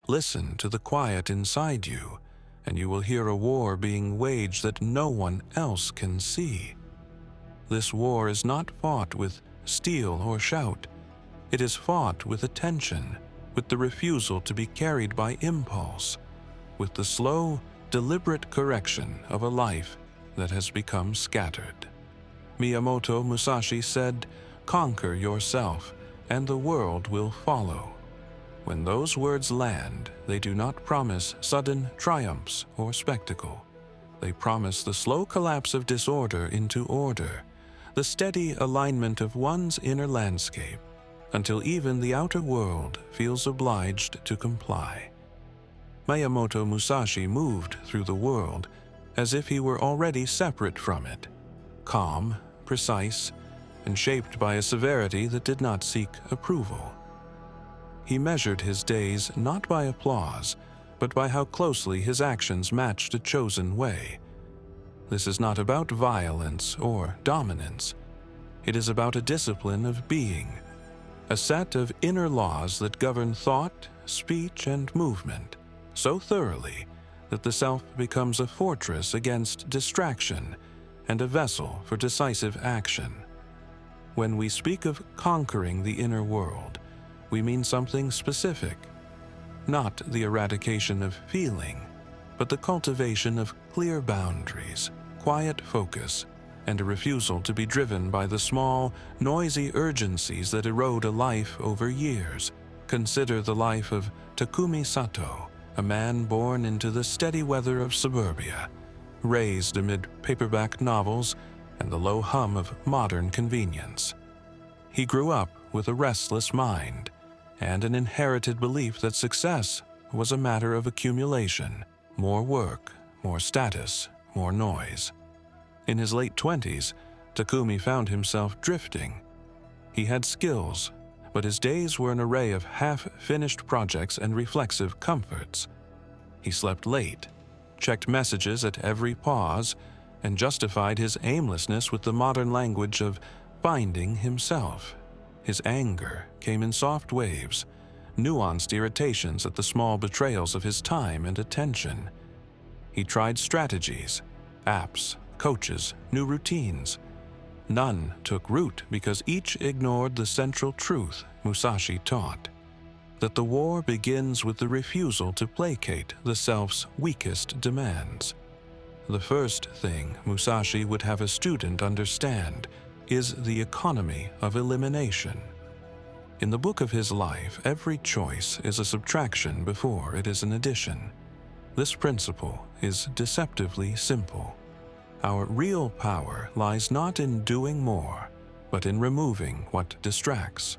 Listen to the quiet inside you, and you will hear a war being waged that no one else can see. This war is not fought with steel or shout. It is fought with attention, with the refusal to be carried by impulse, with the slow, deliberate correction of a life that has become scattered. Miyamoto Musashi said, "Conquer yourself, and the world will follow." When those words land, they do not promise sudden triumphs or spectacle. They promise the slow collapse of disorder into order, the steady alignment of one's inner landscape, until even the outer world feels obliged to comply. Miyamoto Musashi moved through the world as if he were already separate from it, calm, precise, and shaped by a severity that did not seek approval. He measured his days not by applause, but by how closely his actions matched a chosen way. This is not about violence or dominance. It is about a discipline of being, a set of inner laws that govern thought, speech, and movement so thoroughly that the self becomes a fortress against distraction and a vessel for decisive action. When we speak of conquering the inner world, we mean something specific, not the eradication of feeling, but the cultivation of clear boundaries, quiet focus, and a refusal to be driven by the small, noisy urgencies that erode a life over years. Consider the life of Takumi Sato, a man born into the steady weather of suburbia, raised amid paperback novels and the low hum of modern convenience. He grew up with a restless mind and an inherited belief that success was a matter of accumulation, more work, more status, more noise. In his late 20s, Takumi found himself drifting. He had skills, but his days were an array of half-finished projects and reflexive comforts. He slept late, checked messages at every pause, and justified his aimlessness with the modern language of finding himself. His anger came in soft waves, nuanced irritations at the small betrayals of his time and attention. He tried strategies, apps, coaches, new routines. None took root because each ignored the central truth Musashi taught, that the war begins with the refusal to placate the self's weakest demands. The first thing Musashi would have a student understand is the economy of elimination. In the book of his life, every choice is a subtraction before it is an addition. This principle is deceptively simple. Our real power lies not in doing more, but in removing what distracts.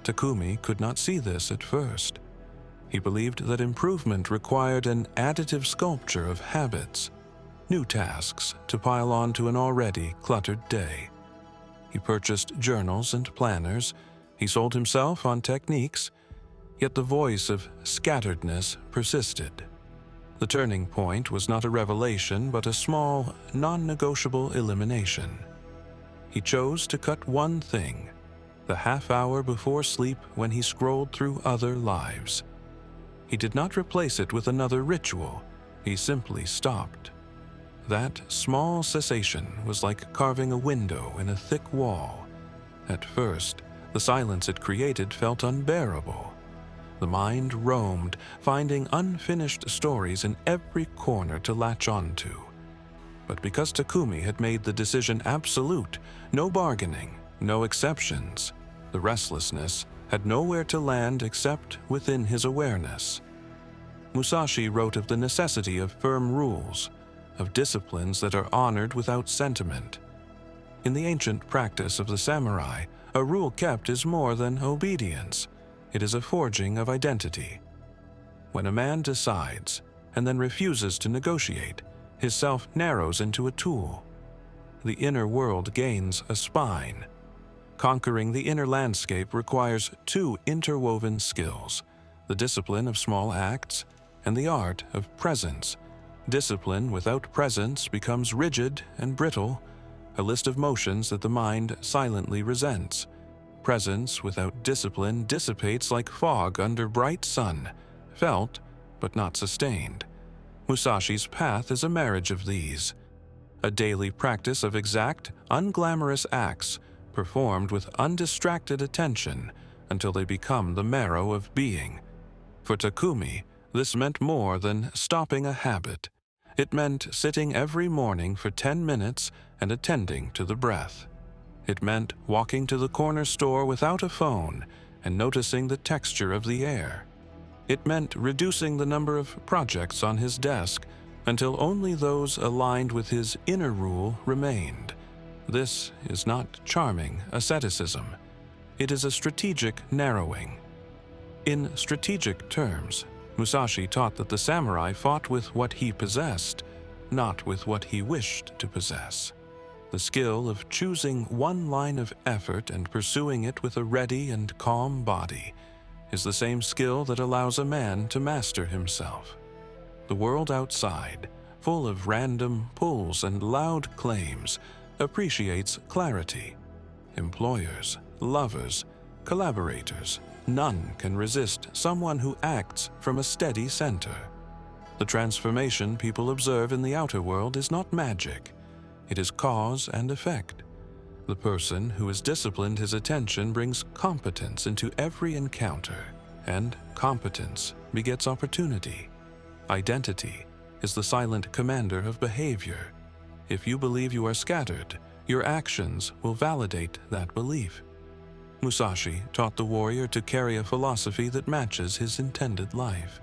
Takumi could not see this at first. He believed that improvement required an additive sculpture of habits, new tasks to pile on to an already cluttered day. He purchased journals and planners. He sold himself on techniques, yet the voice of scatteredness persisted. The turning point was not a revelation, but a small, non-negotiable elimination. He chose to cut one thing, the half hour before sleep when he scrolled through other lives. He did not replace it with another ritual. He simply stopped. That small cessation was like carving a window in a thick wall. At first, the silence it created felt unbearable. The mind roamed, finding unfinished stories in every corner to latch onto. But because Takumi had made the decision absolute, no bargaining, no exceptions, the restlessness had nowhere to land except within his awareness. Musashi wrote of the necessity of firm rules, of disciplines that are honored without sentiment. In the ancient practice of the samurai, a rule kept is more than obedience. It is a forging of identity. When a man decides and then refuses to negotiate, his self narrows into a tool. The inner world gains a spine. Conquering the inner landscape requires two interwoven skills: the discipline of small acts and the art of presence. Discipline without presence becomes rigid and brittle, a list of motions that the mind silently resents. Presence without discipline dissipates like fog under bright sun, felt but not sustained. Musashi's path is a marriage of these, a daily practice of exact, unglamorous acts performed with undistracted attention until they become the marrow of being. For Takumi, this meant more than stopping a habit. It meant sitting every morning for 10 minutes and attending to the breath. It meant walking to the corner store without a phone and noticing the texture of the air. It meant reducing the number of projects on his desk until only those aligned with his inner rule remained. This is not charming asceticism. It is a strategic narrowing. In strategic terms, Musashi taught that the samurai fought with what he possessed, not with what he wished to possess. The skill of choosing one line of effort and pursuing it with a ready and calm body is the same skill that allows a man to master himself. The world outside, full of random pulls and loud claims, appreciates clarity. Employers, lovers, collaborators, none can resist someone who acts from a steady center. The transformation people observe in the outer world is not magic. It is cause and effect. The person who has disciplined his attention brings competence into every encounter, and competence begets opportunity. Identity is the silent commander of behavior. If you believe you are scattered, your actions will validate that belief. Musashi taught the warrior to carry a philosophy that matches his intended life.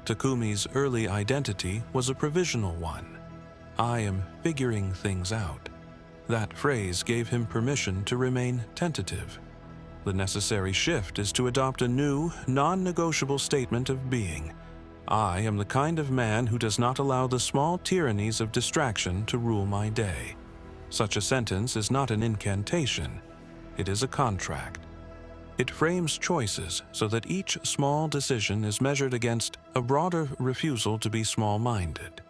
Takumi's early identity was a provisional one. I am figuring things out. That phrase gave him permission to remain tentative. The necessary shift is to adopt a new, non-negotiable statement of being. I am the kind of man who does not allow the small tyrannies of distraction to rule my day. Such a sentence is not an incantation. It is a contract. It frames choices so that each small decision is measured against a broader refusal to be small-minded.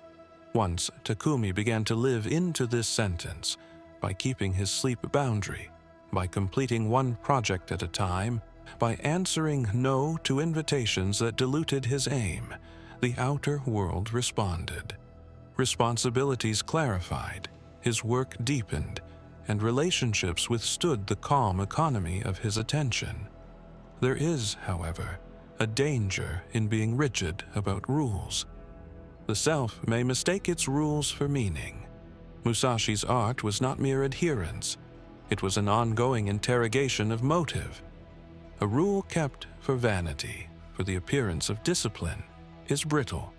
Once Takumi began to live into this sentence, by keeping his sleep boundary, by completing one project at a time, by answering no to invitations that diluted his aim, the outer world responded. Responsibilities clarified, his work deepened, and relationships withstood the calm economy of his attention. There is, however, a danger in being rigid about rules. The self may mistake its rules for meaning. Musashi's art was not mere adherence. It was an ongoing interrogation of motive. A rule kept for vanity, for the appearance of discipline, is brittle.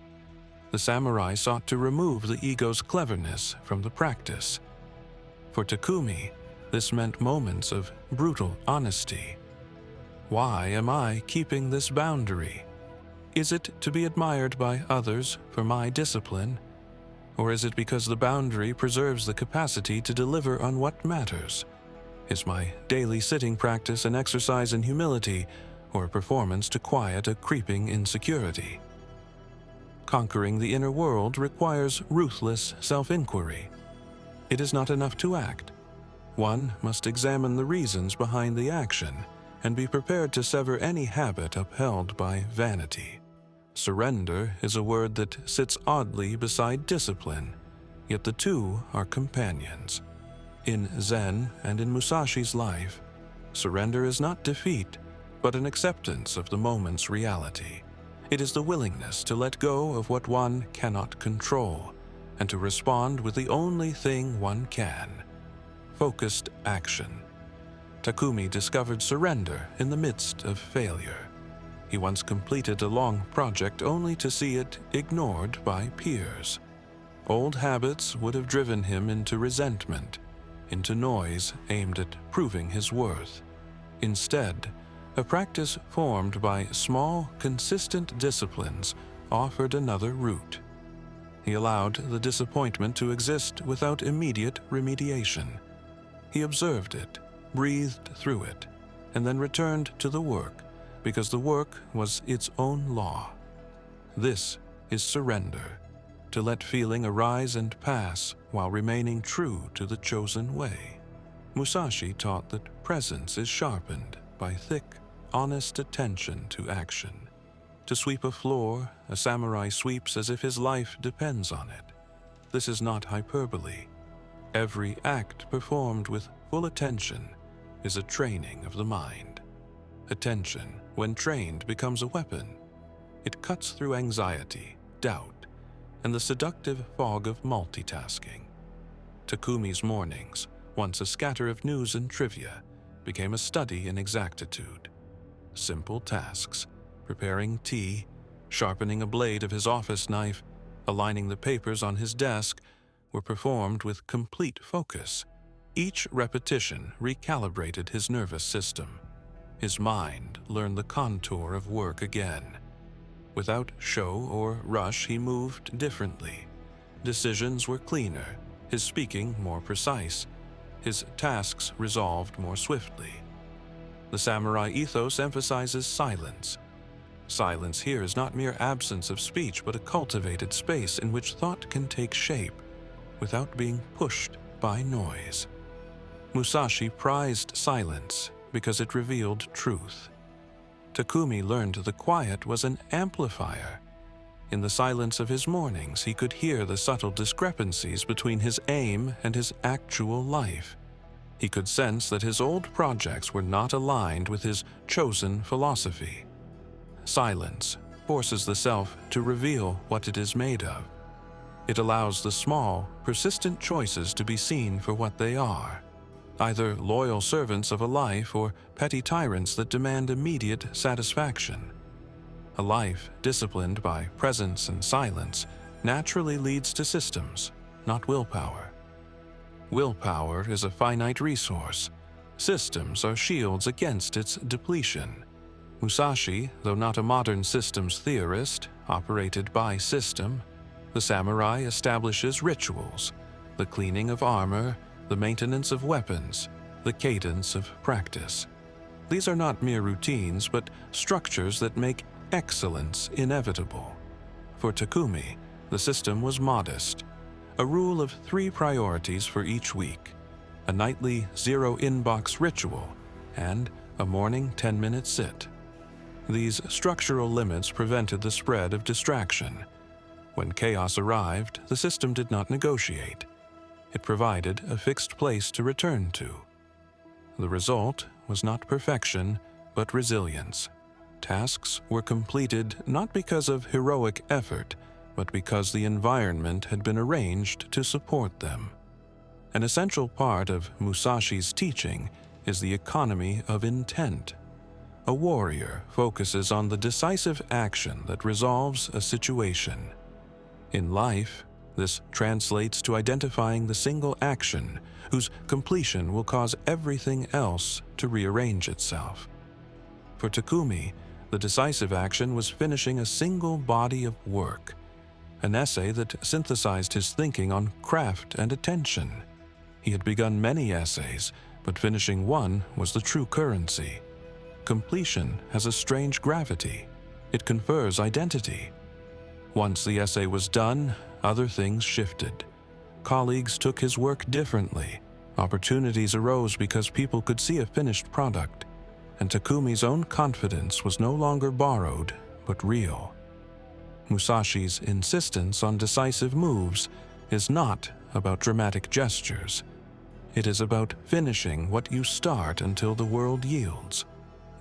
The samurai sought to remove the ego's cleverness from the practice. For Takumi, this meant moments of brutal honesty. Why am I keeping this boundary? Is it to be admired by others for my discipline? Or is it because the boundary preserves the capacity to deliver on what matters? Is my daily sitting practice an exercise in humility or a performance to quiet a creeping insecurity? Conquering the inner world requires ruthless self-inquiry. It is not enough to act. One must examine the reasons behind the action and be prepared to sever any habit upheld by vanity. Surrender is a word that sits oddly beside discipline, yet the two are companions. In Zen and in Musashi's life, surrender is not defeat, but an acceptance of the moment's reality. It is the willingness to let go of what one cannot control and to respond with the only thing one can: focused action. Takumi discovered surrender in the midst of failure. He once completed a long project only to see it ignored by peers. Old habits would have driven him into resentment, into noise aimed at proving his worth. Instead, a practice formed by small, consistent disciplines offered another route. He allowed the disappointment to exist without immediate remediation. He observed it, breathed through it, and then returned to the work, because the work was its own law. This is surrender, to let feeling arise and pass while remaining true to the chosen way. Musashi taught that presence is sharpened by thick, honest attention to action. To sweep a floor, a samurai sweeps as if his life depends on it. This is not hyperbole. Every act performed with full attention is a training of the mind. Attention, when trained, becomes a weapon. It cuts through anxiety, doubt, and the seductive fog of multitasking. Takumi's mornings, once a scatter of news and trivia, became a study in exactitude. Simple tasks, preparing tea, sharpening a blade of his office knife, aligning the papers on his desk, were performed with complete focus. Each repetition recalibrated his nervous system. His mind learned the contour of work again. Without show or rush, he moved differently. Decisions were cleaner, his speaking more precise, his tasks resolved more swiftly. The samurai ethos emphasizes silence. Silence here is not mere absence of speech, but a cultivated space in which thought can take shape without being pushed by noise. Musashi prized silence because it revealed truth. Takumi learned the quiet was an amplifier. In the silence of his mornings, he could hear the subtle discrepancies between his aim and his actual life. He could sense that his old projects were not aligned with his chosen philosophy. Silence forces the self to reveal what it is made of. It allows the small, persistent choices to be seen for what they are, either loyal servants of a life or petty tyrants that demand immediate satisfaction. A life disciplined by presence and silence naturally leads to systems, not willpower. Willpower is a finite resource. Systems are shields against its depletion. Musashi, though not a modern systems theorist, operated by system. The samurai establishes rituals, the cleaning of armor, the maintenance of weapons, the cadence of practice. These are not mere routines, but structures that make excellence inevitable. For Takumi, the system was modest. A rule of 3 priorities for each week, a nightly zero-inbox ritual, and a morning 10-minute sit. These structural limits prevented the spread of distraction. When chaos arrived, the system did not negotiate. It provided a fixed place to return to. The result was not perfection, but resilience. Tasks were completed not because of heroic effort, but because the environment had been arranged to support them. An essential part of Musashi's teaching is the economy of intent. A warrior focuses on the decisive action that resolves a situation. In life, this translates to identifying the single action whose completion will cause everything else to rearrange itself. For Takumi, the decisive action was finishing a single body of work, an essay that synthesized his thinking on craft and attention. He had begun many essays, but finishing one was the true currency. Completion has a strange gravity. It confers identity. Once the essay was done, other things shifted. Colleagues took his work differently. Opportunities arose because people could see a finished product, and Takumi's own confidence was no longer borrowed, but real. Musashi's insistence on decisive moves is not about dramatic gestures. It is about finishing what you start until the world yields.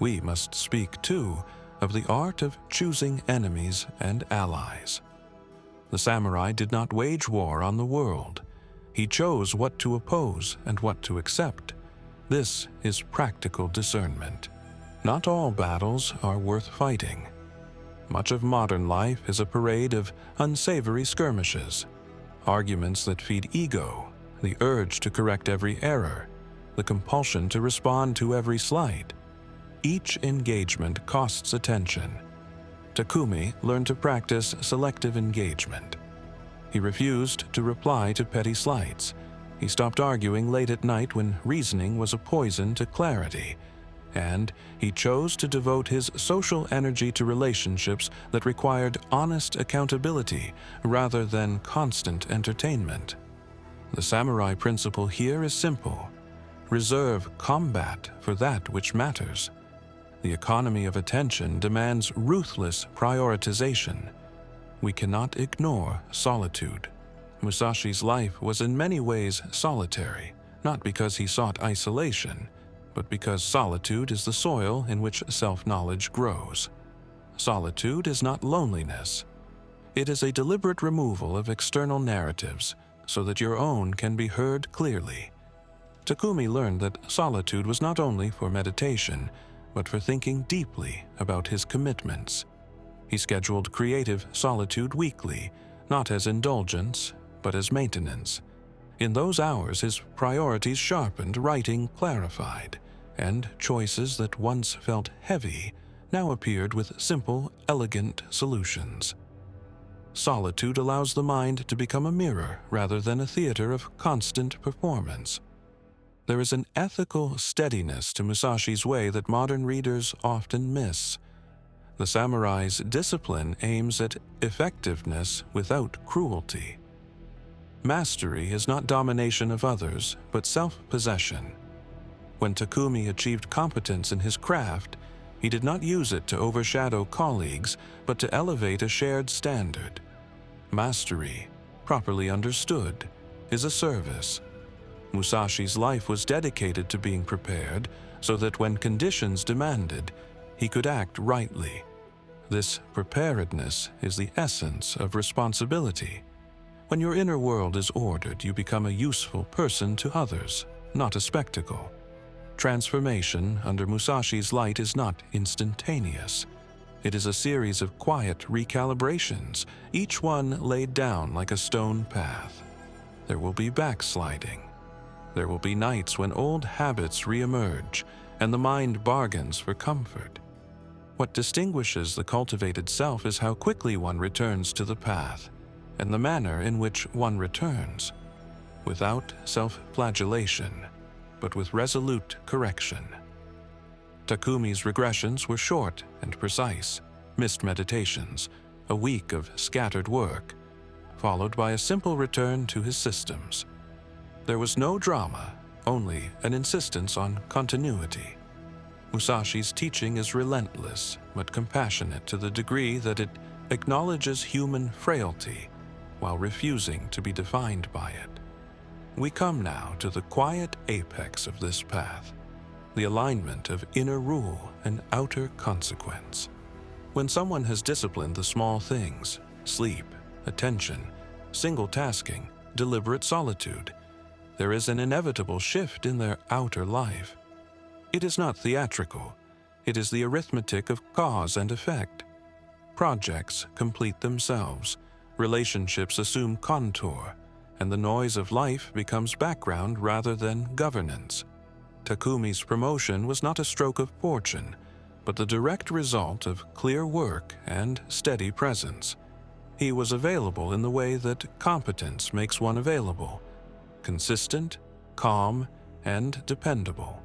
We must speak, too, of the art of choosing enemies and allies. The samurai did not wage war on the world. He chose what to oppose and what to accept. This is practical discernment. Not all battles are worth fighting. Much of modern life is a parade of unsavory skirmishes, arguments that feed ego, the urge to correct every error, the compulsion to respond to every slight. Each engagement costs attention. Takumi learned to practice selective engagement. He refused to reply to petty slights. He stopped arguing late at night when reasoning was a poison to clarity. And he chose to devote his social energy to relationships that required honest accountability rather than constant entertainment. The samurai principle here is simple. Reserve combat for that which matters. The economy of attention demands ruthless prioritization. We cannot ignore solitude. Musashi's life was in many ways solitary, not because he sought isolation, but because solitude is the soil in which self-knowledge grows. Solitude is not loneliness. It is a deliberate removal of external narratives so that your own can be heard clearly. Takumi learned that solitude was not only for meditation, but for thinking deeply about his commitments. He scheduled creative solitude weekly, not as indulgence, but as maintenance. In those hours, his priorities sharpened, writing clarified, and choices that once felt heavy now appeared with simple, elegant solutions. Solitude allows the mind to become a mirror rather than a theater of constant performance. There is an ethical steadiness to Musashi's way that modern readers often miss. The samurai's discipline aims at effectiveness without cruelty. Mastery is not domination of others, but self-possession. When Takumi achieved competence in his craft, he did not use it to overshadow colleagues, but to elevate a shared standard. Mastery, properly understood, is a service. Musashi's life was dedicated to being prepared so that when conditions demanded, he could act rightly. This preparedness is the essence of responsibility. When your inner world is ordered, you become a useful person to others, not a spectacle. Transformation under Musashi's light is not instantaneous. It is a series of quiet recalibrations, each one laid down like a stone path. There will be backsliding. There will be nights when old habits reemerge and the mind bargains for comfort. What distinguishes the cultivated self is how quickly one returns to the path, and the manner in which one returns, without self-flagellation, but with resolute correction. Takumi's regressions were short and precise, missed meditations, a week of scattered work, followed by a simple return to his systems. There was no drama, only an insistence on continuity. Musashi's teaching is relentless, but compassionate to the degree that it acknowledges human frailty while refusing to be defined by it. We come now to the quiet apex of this path, the alignment of inner rule and outer consequence. When someone has disciplined the small things, sleep, attention, single tasking, deliberate solitude, there is an inevitable shift in their outer life. It is not theatrical. It is the arithmetic of cause and effect. Projects complete themselves, relationships assume contour, and the noise of life becomes background rather than governance. Takumi's promotion was not a stroke of fortune, but the direct result of clear work and steady presence. He was available in the way that competence makes one available: consistent, calm, and dependable.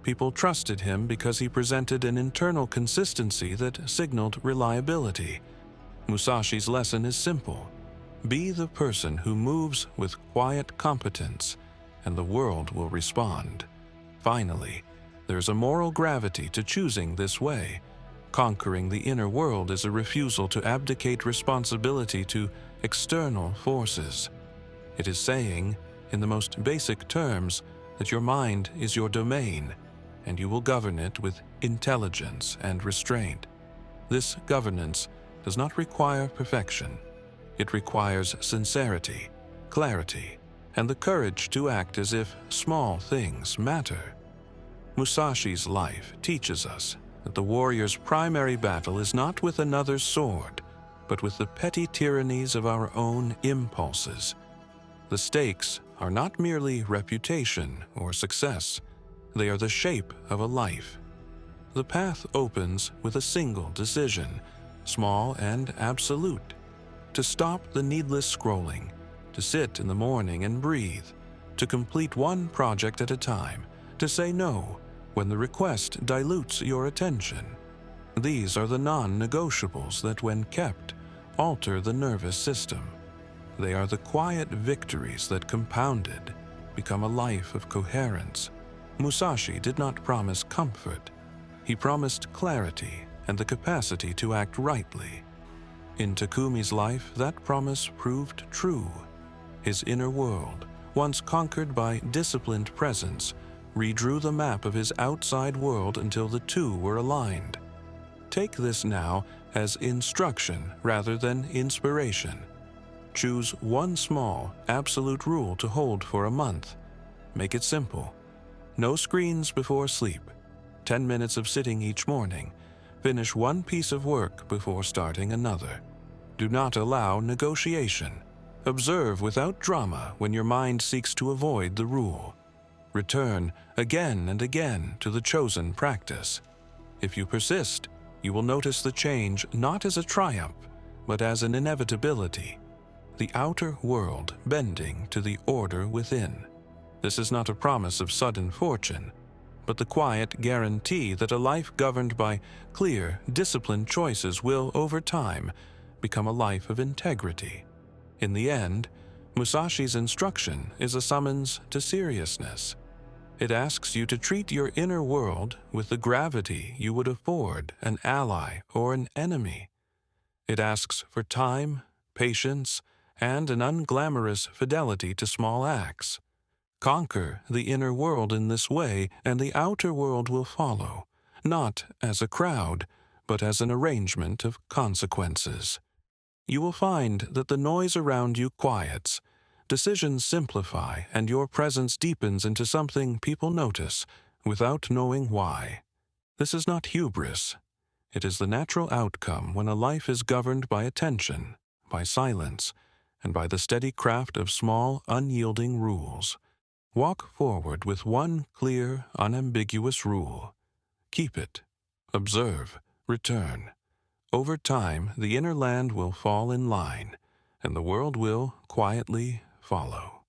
People trusted him because he presented an internal consistency that signaled reliability. Musashi's lesson is simple: be the person who moves with quiet competence, and the world will respond. Finally, there's a moral gravity to choosing this way. Conquering the inner world is a refusal to abdicate responsibility to external forces. It is saying, in the most basic terms, that your mind is your domain, and you will govern it with intelligence and restraint. This governance does not require perfection. It requires sincerity, clarity, and the courage to act as if small things matter. Musashi's life teaches us that the warrior's primary battle is not with another's sword, but with the petty tyrannies of our own impulses. The stakes are not merely reputation or success. They are the shape of a life. The path opens with a single decision, small and absolute: to stop the needless scrolling, to sit in the morning and breathe, to complete one project at a time, to say no when the request dilutes your attention. These are the non-negotiables that, when kept, alter the nervous system. They are the quiet victories that, compounded, become a life of coherence. Musashi did not promise comfort, He promised clarity and the capacity to act rightly. In Takumi's life, that promise proved true. His inner world, once conquered by disciplined presence, redrew the map of his outside world until the two were aligned. Take this now as instruction rather than inspiration. Choose one small, absolute rule to hold for a month. Make it simple. No screens before sleep. 10 minutes of sitting each morning. Finish one piece of work before starting another. Do not allow negotiation. Observe without drama when your mind seeks to avoid the rule. Return again and again to the chosen practice. If you persist, you will notice the change not as a triumph, but as an inevitability. The outer world bending to the order within. This is not a promise of sudden fortune, but the quiet guarantee that a life governed by clear, disciplined choices will, over time, become a life of integrity. In the end, Musashi's instruction is a summons to seriousness. It asks you to treat your inner world with the gravity you would afford an ally or an enemy. It asks for time, patience, and an unglamorous fidelity to small acts. Conquer the inner world in this way, and the outer world will follow, not as a crowd, but as an arrangement of consequences. You will find that the noise around you quiets, decisions simplify, and your presence deepens into something people notice without knowing why. This is not hubris. It is the natural outcome when a life is governed by attention, by silence, and by the steady craft of small, unyielding rules. Walk forward with one clear, unambiguous rule. Keep it. Observe. Return. Over time, the inner land will fall in line, and the world will quietly follow.